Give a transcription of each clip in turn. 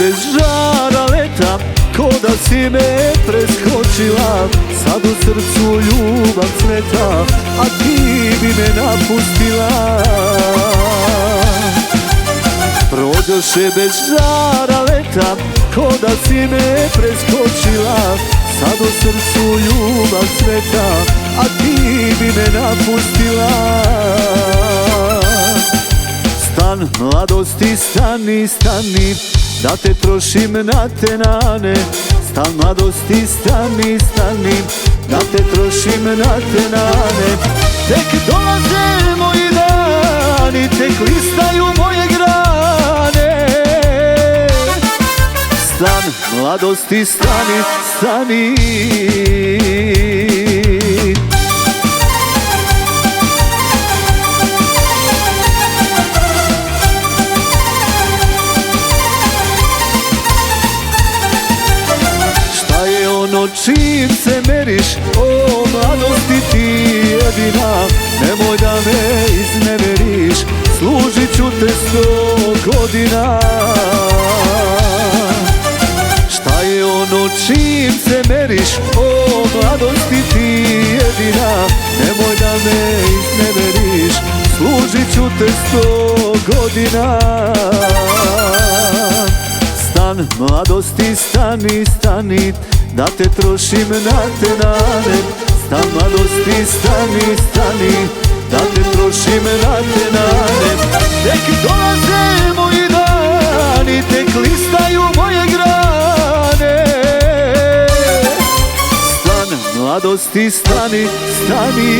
bez žara leta, ko da si me preskočila. Sad u srcu ljubav cveta, a ti bi me napustila. Prođoše bez žara leta, ko da si me preskočila. Sad u srcu ljubav cveta, a ti bi me napustila. Stan mladosti, stani, stani, da te trošim na tenane. Stan mladosti, stani, stani, da te trošim na tenane. Tek dolaze moji dani, tek listaju moje grane. Stan mladosti, stani, stani. Čim se meriš, o mladosti ti jedina, nemoj da me izneveriš, služit ću te 100 godina. Šta je ono čim se meriš, o mladosti ti jedina, nemoj da me izneveriš, služit ću te 100 godina. Stan mladosti, stani, stani, da te trošim na tenane. Stan mladosti, stani, stani, da te trošim na tenane. Tek dolaze moji dani, tek listaju moje grane. Stan mladosti, stani, stani.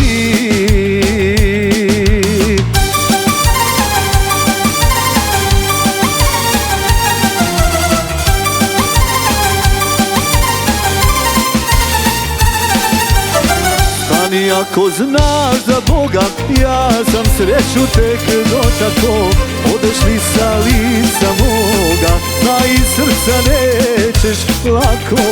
Ako znaš za Boga, ja sam sreću tek dotakao. Odeš li sa lica moga, a iz srca nećeš lako.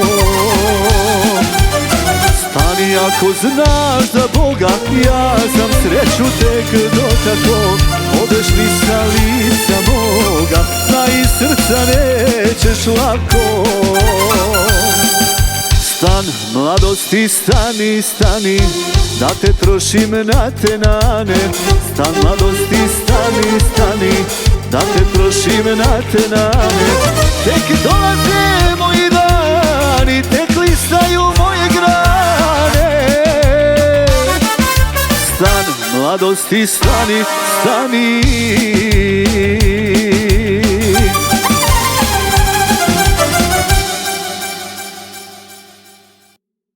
Stani ako znaš za Boga, ja sam sreću tek dotakao. Odeš li sa lica moga, a iz srca nećeš lako. Stan mladosti, stani, stani, da te trošim na tenane. Stan mladosti, stani, stani, da te trošim na tenane. Tek dolaze moji dani, tek listaju moje grane. Stan mladosti, stani, stani.